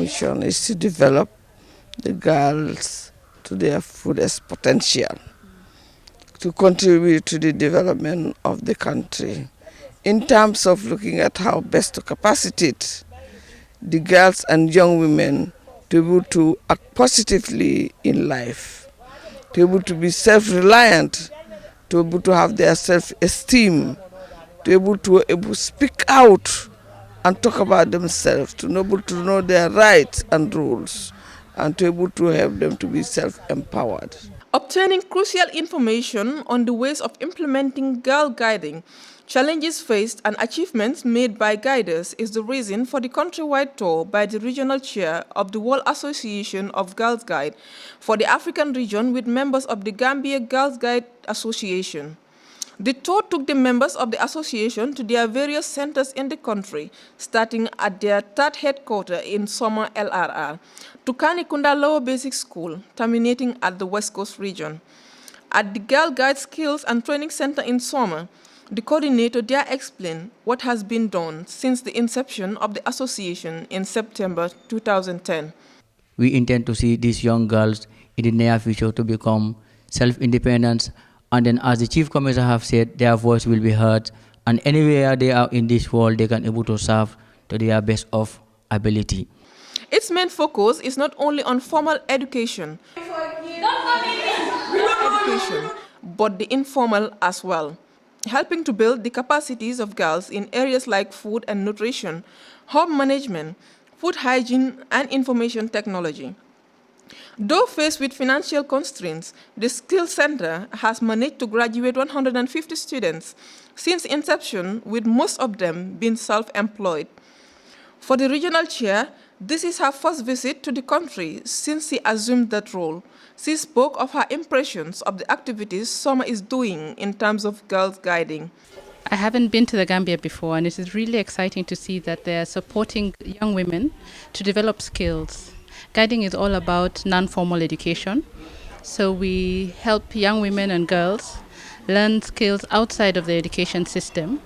mission is to develop the girls to their fullest potential, to contribute to the development of the country in terms of looking at how best to capacitate the girls and young women to be able to act positively in life, to be able to be self-reliant, to be able to have their self-esteem, to be able to speak out and talk about themselves, to be able to know their rights and rules, and to be able to help them to be self-empowered. Obtaining crucial information on the ways of implementing girl guiding, challenges faced and achievements made by guiders is the reason for the countrywide tour by the regional chair of the World Association of Girls Guide for the African region with members of the Gambia Girls Guide Association. The tour took the members of the association to their various centers in the country, starting at their third headquarters in Soma LRR, to Kanikunda Lower Basic School, terminating at the West Coast region. At the Girl Guide Skills and Training Center in Soma, the coordinator there explained what has been done since the inception of the association in September 2010. We intend to see these young girls in the near future to become self-independent, and then as the Chief Commissioner have said, their voice will be heard, and anywhere they are in this world, they can able to serve to their best of ability. Its main focus is not only on formal education, but the informal as well, helping to build the capacities of girls in areas like food and nutrition, home management, food hygiene, and information technology. Though faced with financial constraints, the Skills Center has managed to graduate 150 students since inception, with most of them being self-employed. For the regional chair, this is her first visit to the country since she assumed that role. She spoke of her impressions of the activities Soma is doing in terms of girls guiding. I haven't been to the Gambia before, and it is really exciting to see that they're supporting young women to develop skills. Guiding is all about non-formal education, so we help young women and girls learn skills outside of the education system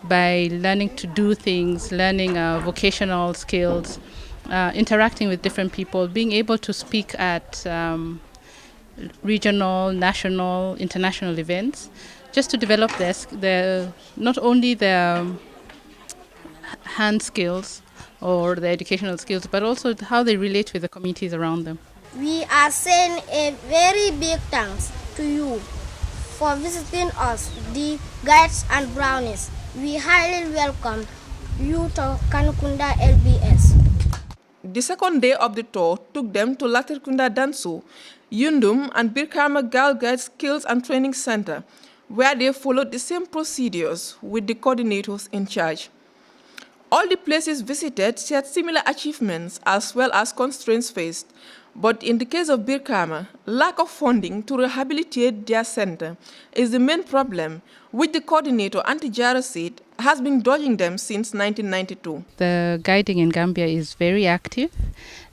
by learning to do things, learning vocational skills, interacting with different people, being able to speak at regional, national, international events, just to develop their not only their hand skills or the educational skills, but also how they relate with the communities around them. We are saying a very big thanks to you for visiting us, the guides and brownies. We highly welcome you to Kanukunda LBS. The second day of the tour took them to Latrikunda Dansu, Yundum and Birkama Girl Guide Skills and Training Center, where they followed the same procedures with the coordinators in charge. All the places visited shared similar achievements as well as constraints faced, but in the case of Birkama, lack of funding to rehabilitate their center is the main problem, which the coordinator, Auntie Jara, said has been dogging them since 1992. The guiding in Gambia is very active.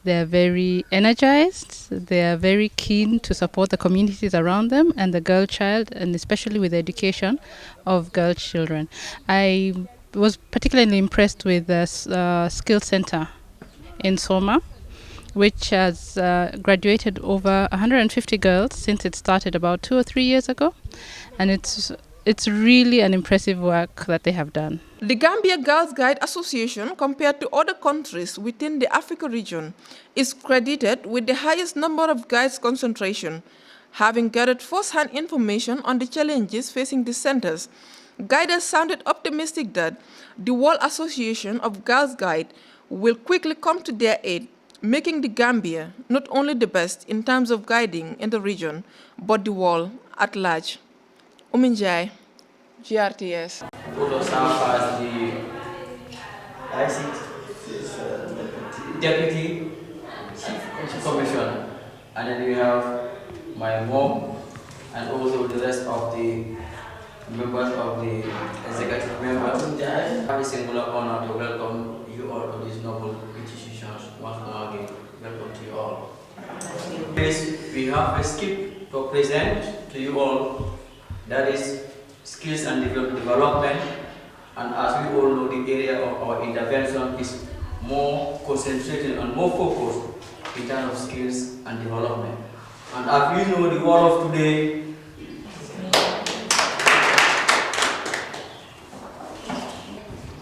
They're very energized. They're very keen to support the communities around them and the girl child, and especially with the education of girl children. I was particularly impressed with the Skills Center in Soma, which has graduated over 150 girls since it started about 2 or 3 years ago, and it's really an impressive work that they have done. The Gambia Girls Guide Association, compared to other countries within the Africa region, is credited with the highest number of guides concentration. Having gathered first-hand information on the challenges facing the centers, guiders sounded optimistic that the World Association of Girls Guide will quickly come to their aid, making the Gambia not only the best in terms of guiding in the region, but the world at large. Uminjai, GRTS. As the Deputy Chief Commissioner, and then we have my mom and also the rest of the members of the executive members. I have a singular honor to welcome you all to these noble institutions once more again. Welcome to you all. We have a skip to present to you all, that is skills and development, and as we all know, the area of our intervention is more concentrated and more focused in terms of skills and development. And as you know, the world of today,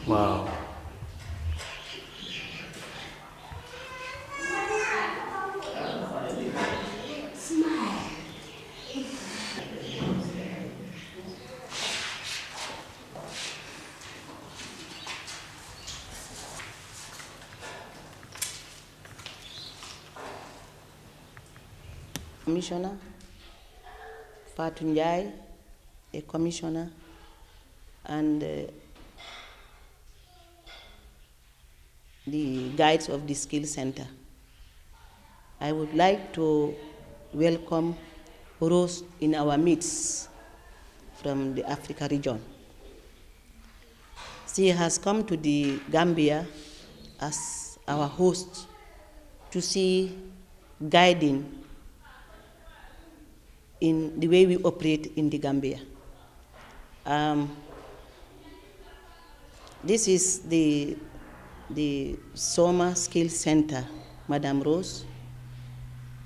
wow. Commissioner, Fatou Ndiaye, a commissioner, and the guides of the skill center. I would like to welcome Rose in our midst from the Africa region. She has come to the Gambia as our host to see guiding in the way we operate in the Gambia. This is the Soma Skill Center, Madam Rose.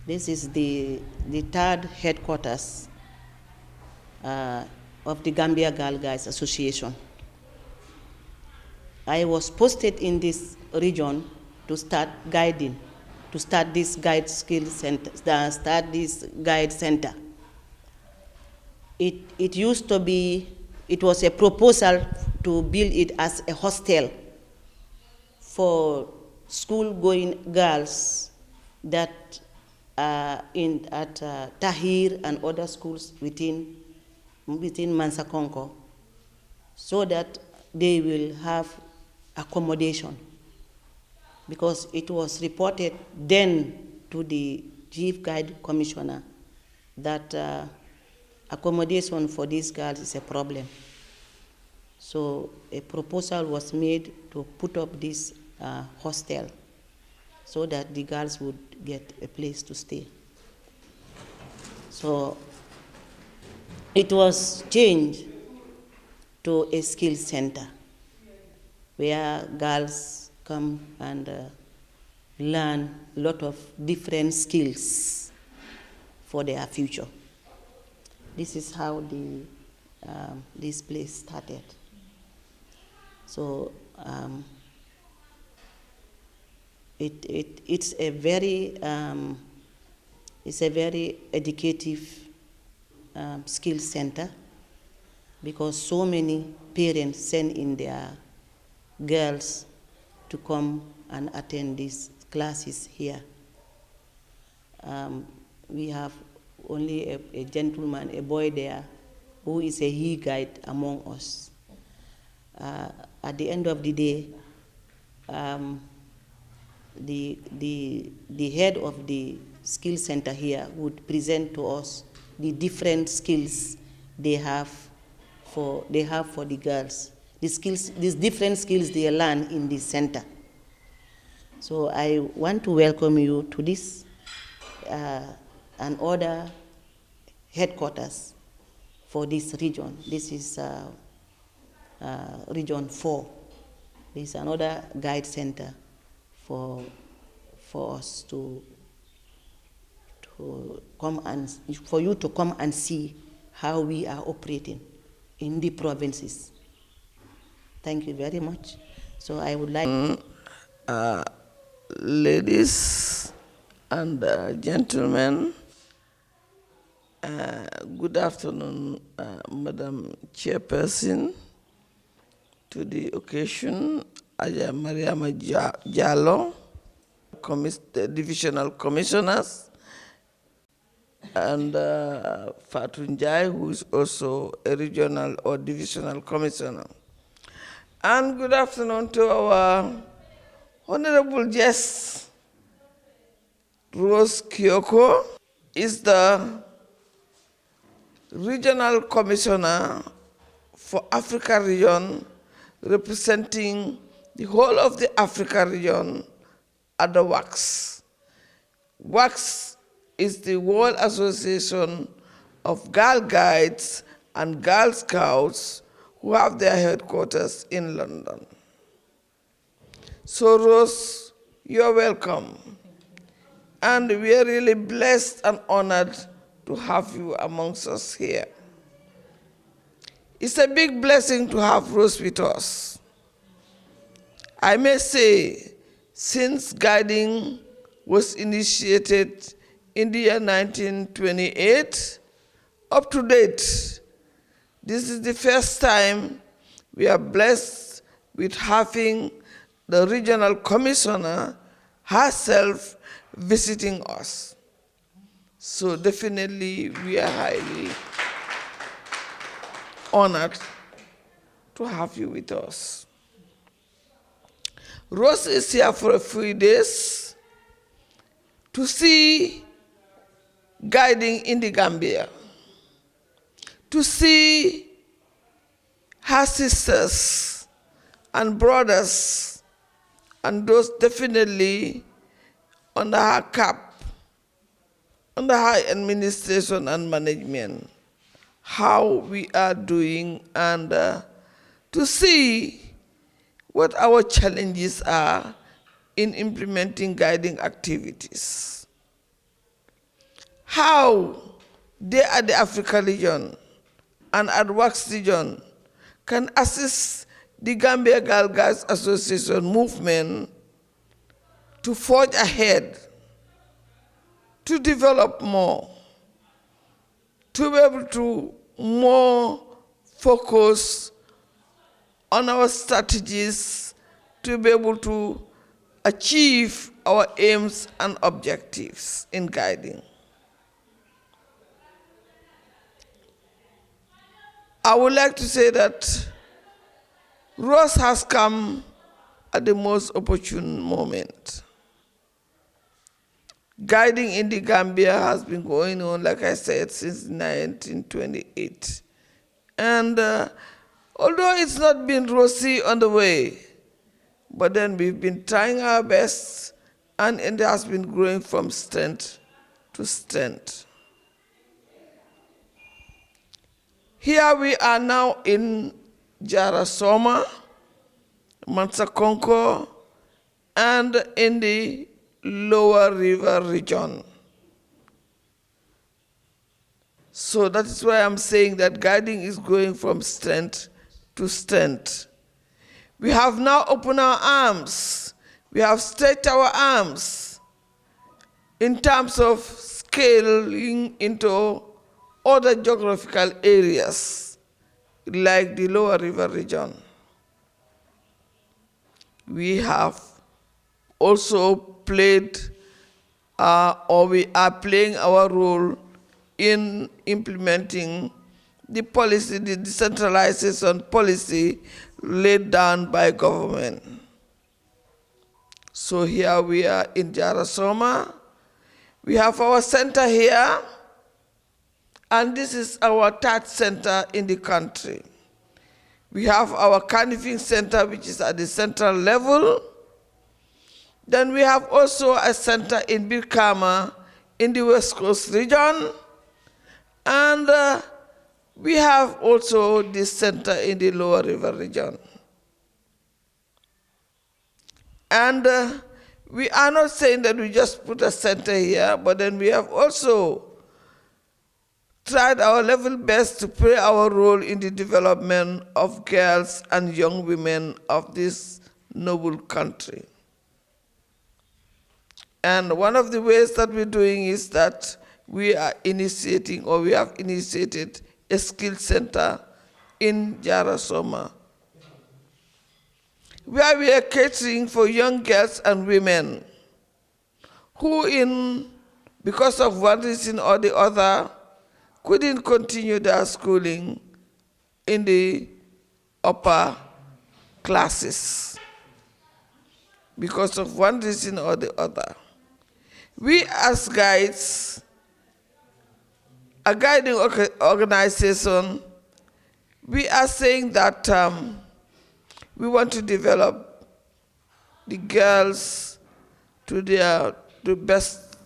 This is the third headquarters of the Gambia Girl Guides Association. I was posted in this region to start guiding, to start this guide skill center, start this guide center. It used to be, it was a proposal to build it as a hostel for school-going girls that are at Tahir and other schools within Mansakonko, so that they will have accommodation. Because it was reported then to the Chief Guide Commissioner that accommodation for these girls is a problem. So a proposal was made to put up this hostel so that the girls would get a place to stay. So it was changed to a skill center where girls come and learn a lot of different skills for their future. This is how this place started. So it's a very educative skill center, because so many parents send in their girls to come and attend these classes here. We have only a gentleman, a boy there, who is a he guide among us. At the end of the day, the head of the skill center here would present to us the different skills they have for the girls. These different skills they learn in this center. So I want to welcome you to this and other headquarters for this region. This is Region 4. This is another guide center for us to come and for you to come and see how we are operating in the provinces. Thank you very much. So I would like ladies and gentlemen, good afternoon, Madam Chairperson to the occasion, Aja Mariama Jallo, Divisional Commissioners, and Fatou Ndiaye, who is also a Regional or Divisional Commissioner. And good afternoon to our Honorable guest, Rose Kioko, is the Regional Commissioner for Africa region, representing the whole of the Africa region at the WAGGGS. WAGGGS is the World Association of Girl Guides and Girl Scouts who have their headquarters in London. So Rose, you're welcome. And we are really blessed and honored to have you amongst us here. It's a big blessing to have Rose with us. I may say, since guiding was initiated in the year 1928, up to date, this is the first time we are blessed with having the regional commissioner herself visiting us. So definitely we are highly honored to have you with us. Rose is here for a few days to see guiding in the Gambia, to see her sisters and brothers and those definitely under her cap, under her administration and management, how we are doing, and to see what our challenges are in implementing guiding activities. How they at the Africa region and at WAGGGS region can assist the Gambia Girl Guides Association movement to forge ahead, to develop more, to be able to more focus on our strategies, to be able to achieve our aims and objectives in guiding. I would like to say that Rose has come at the most opportune moment. Guiding in the Gambia has been going on, like I said, since 1928. And although it's not been rosy on the way, but then we've been trying our best, and it has been growing from strength to strength. Here we are now in Jarasoma, Mansakonko, and in the Lower River region. So that is why I'm saying that guiding is going from strength to strength. We have now opened our arms. We have stretched our arms in terms of scaling into other geographical areas like the Lower River region. We have also played or we are playing our role in implementing the policy, the decentralization policy laid down by government. So here we are in Jarasoma. We have our center here, and this is our third center in the country. We have our canvassing center, which is at the central level. Then we have also a center in Birkama in the West Coast region. And we have also this center in the Lower River region. And we are not saying that we just put a center here, but then we have also tried our level best to play our role in the development of girls and young women of this noble country. And one of the ways that we're doing is that we are initiating, or we have initiated, a skill center in Jarasoma, where we are catering for young girls and women who, because of one reason or the other, couldn't continue their schooling in the upper classes because of one reason or the other. We as guides, a guiding organization, we are saying that we want to develop the girls to their best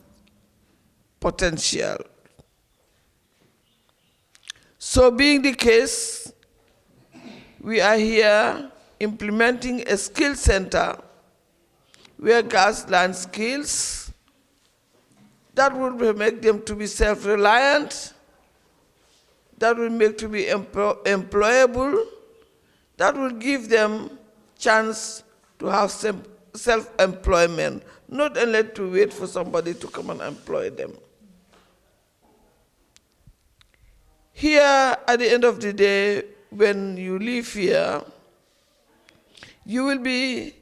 potential. So being the case, we are here implementing a skill center where girls learn skills that will make them to be self-reliant, that will make to be employable, that will give them chance to have self-employment, not only to wait for somebody to come and employ them. Here, at the end of the day, when you live here, you will be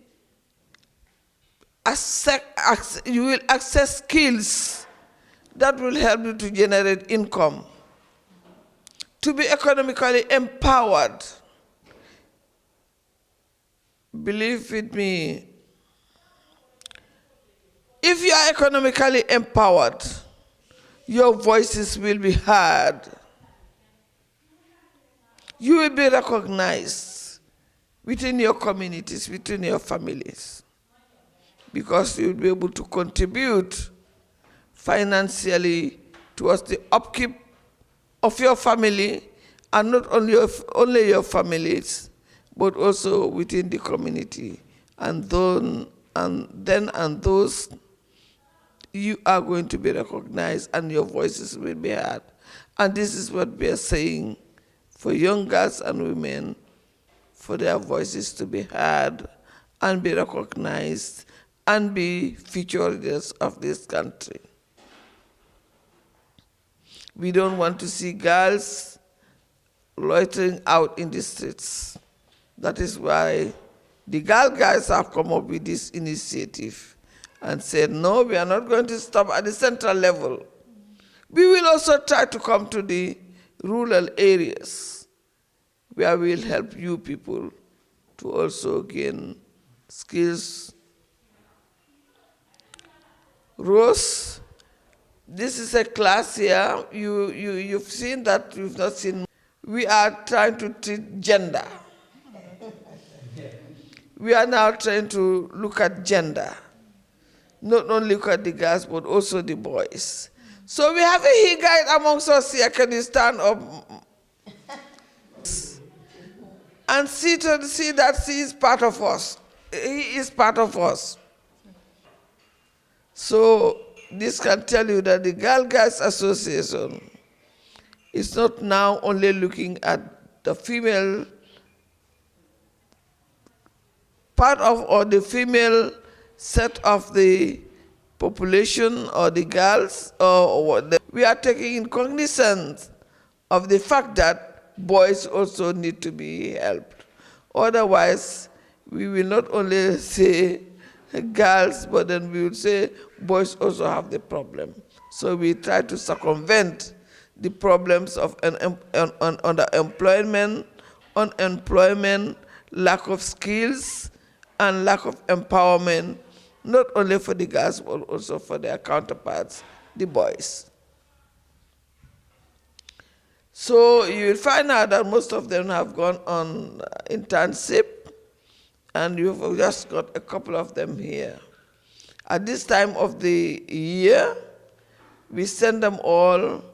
you will access skills that will help you to generate income, to be economically empowered. Believe with me, if you are economically empowered, your voices will be heard. You will be recognized within your communities, within your families, because you will be able to contribute financially towards the upkeep of your family, and not only your families, but also within the community. And those you are going to be recognized and your voices will be heard. And this is what we are saying for young girls and women, for their voices to be heard and be recognized and be future leaders of this country. We don't want to see girls loitering out in the streets. That is why the girl guys have come up with this initiative and said, no, we are not going to stop at the central level. We will also try to come to the rural areas where we'll help you people to also gain skills. Rose, this is a class here. You've seen that, you've not seen. We are trying to treat gender. We are now trying to look at gender. Not only look at the girls, but also the boys. So we have a he guide amongst us here. Can you stand up? And see that he is part of us. He is part of us. So this can tell you that the Girl Guides Association is not now only looking at the female part of, or the female set of the population or the girls, we are taking in cognizance of the fact that boys also need to be helped. Otherwise, we will not only say girls, but then we will say boys also have the problem. So we try to circumvent the problems of underemployment, unemployment, lack of skills, and lack of empowerment, not only for the girls, but also for their counterparts, the boys. So you will find out that most of them have gone on internship, and you've just got a couple of them here. At this time of the year, we send them all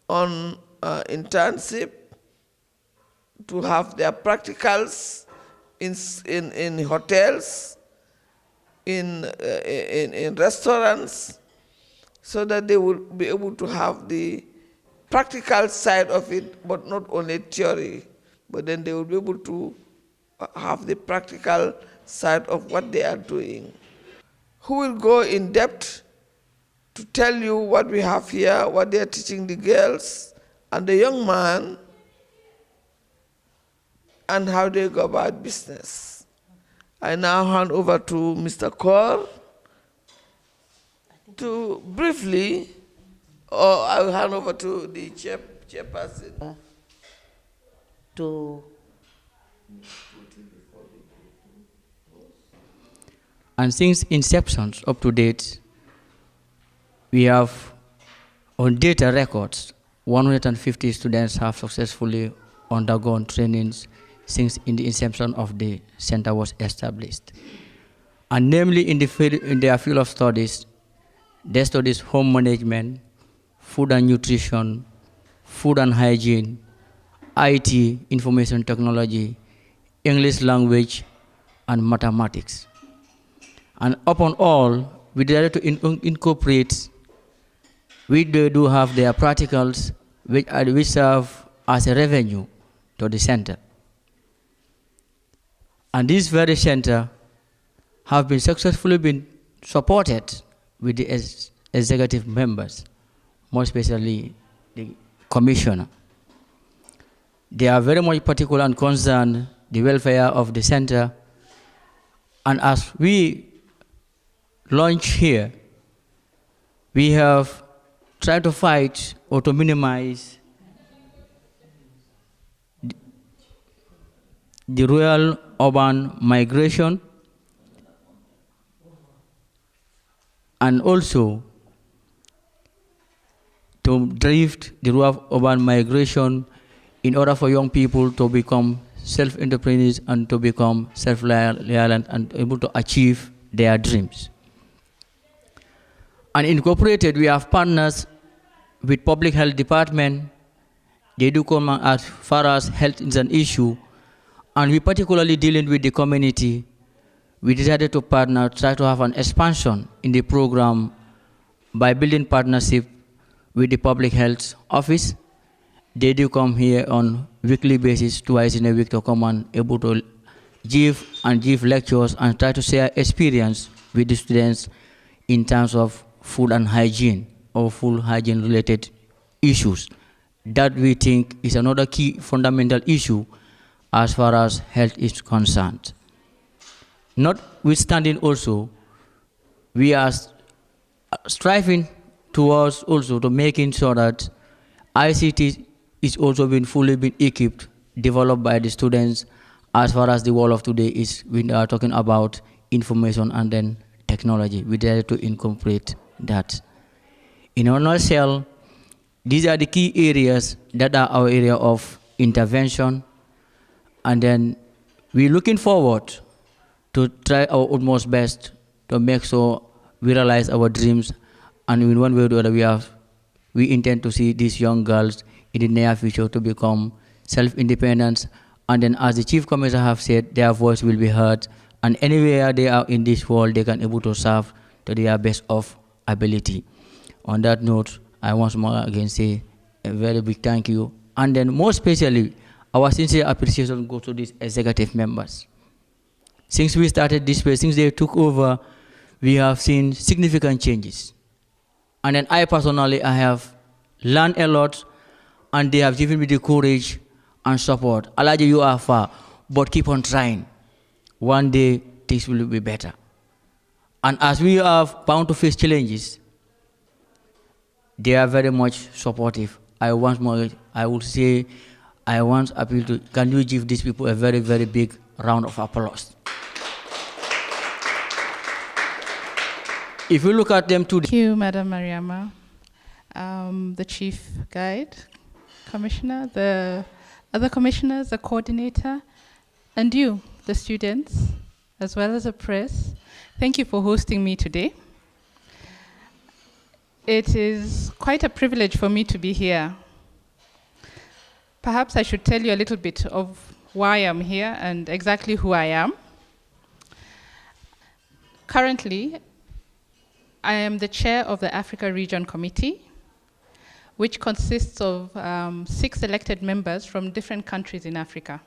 on internship to have their practicals in hotels, in restaurants, so that they will be able to have the practical side of it, but not only theory, but then they will be able to have the practical side of what they are doing. Who will go in depth to tell you what we have here, what they are teaching the girls and the young man, and how they go about business. I now hand over to Mr. Kaur to briefly, or I will hand over to the chairperson. And since inception up to date, we have on data records, 150 students have successfully undergone trainings since in the inception of the center was established. And namely in their field of studies, they studies home management, food and nutrition, food and hygiene, IT, information technology, English language, and mathematics. And upon all, we decided to incorporate, we do have their practicals, which serve as a revenue to the center. And this very center have been successfully been supported with the executive members, more especially the commissioner. They are very much particular and concerned the welfare of the center. And as we launch here, we have tried to fight or to minimize the rural urban migration, and also to drive the rural urban migration in order for young people to become self-entrepreneurs and to become self-reliant and able to achieve their dreams. And incorporated, we have partners with public health department. They do come as far as health is an issue, and we particularly dealing with the community. We decided to partner, try to have an expansion in the program by building partnership with the public health office. They do come here on weekly basis, twice in a week, to come and able to give lectures and try to share experience with the students in terms of food and hygiene or food hygiene related issues that we think is another key fundamental issue as far as health is concerned. Notwithstanding also, we are striving towards also to making sure that ICT is also being fully equipped, developed by the students as far as the world of today is. We are talking about information and then technology. We dare to incorporate that. In a nutshell, these are the key areas that are our area of intervention, and then we're looking forward to try our utmost best to make sure we realize our dreams, and in one way or the other we intend to see these young girls in the near future to become self-independent, and then as the Chief Commissioner have said, their voice will be heard, and anywhere they are in this world, they can able to serve to their best of ability. On that note, I once more again say a very big thank you, and then more especially, our sincere appreciation goes to these executive members. Since we started this way, since they took over, we have seen significant changes. And then I personally, I have learned a lot, and they have given me the courage and support. Alaji, you are far, but keep on trying. One day, things will be better. And as we are bound to face challenges, they are very much supportive. I once more, I would say, I once appeal to, can you give these people a very, very big round of applause? If you look at them today. Thank you, Madam Mariama, the Chief Guide, Commissioner, the other commissioners, the coordinator, and you, the students, as well as the press. Thank you for hosting me today. It is quite a privilege for me to be here. Perhaps I should tell you a little bit of why I'm here and exactly who I am. Currently, I am the chair of the Africa Region Committee, which consists of 6 elected members from different countries in Africa.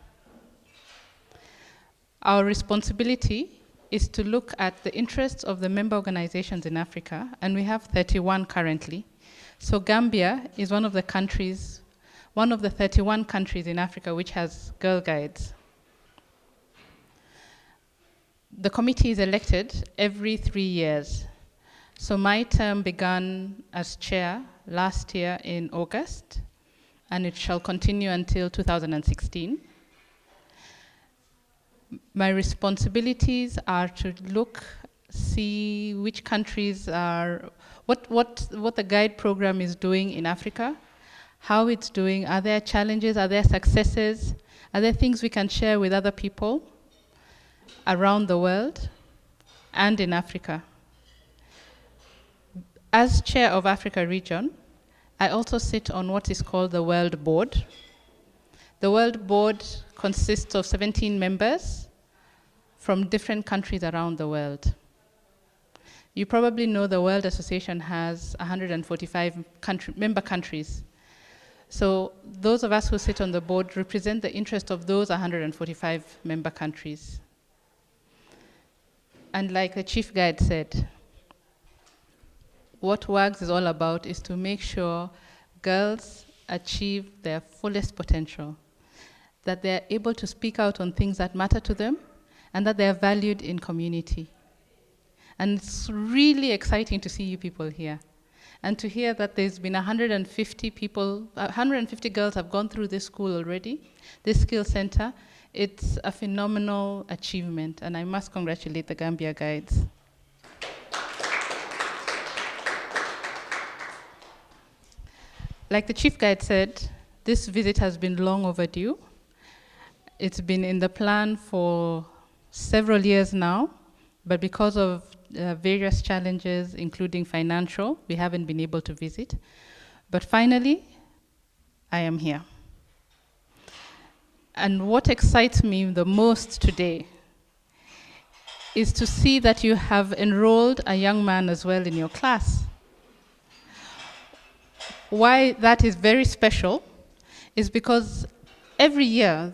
Our responsibility is to look at the interests of the member organizations in Africa, and we have 31 currently. So Gambia is one of the countries, one of the 31 countries in Africa which has Girl Guides. The committee is elected every 3 years. So my term began as chair last year in August, and it shall continue until 2016. My responsibilities are to look, see which countries are, what the guide program is doing in Africa, how it's doing, are there challenges, are there successes, are there things we can share with other people around the world and in Africa. As chair of Africa Region, I also sit on what is called the World Board. The World Board consists of 17 members from different countries around the world. You probably know the World Association has 145 member countries. So those of us who sit on the board represent the interest of those 145 member countries. And like the chief guide said, what WAGGGS is all about is to make sure girls achieve their fullest potential, that they're able to speak out on things that matter to them, and that they're valued in community. And it's really exciting to see you people here, and to hear that there's been 150 people, 150 girls have gone through this school already, this skill center. It's a phenomenal achievement, and I must congratulate the Gambia Guides. Like the chief guide said, this visit has been long overdue. It's been in the plan for several years now, but because of various challenges, including financial, we haven't been able to visit. But finally, I am here. And what excites me the most today is to see that you have enrolled a young man as well in your class. Why that is very special is because every year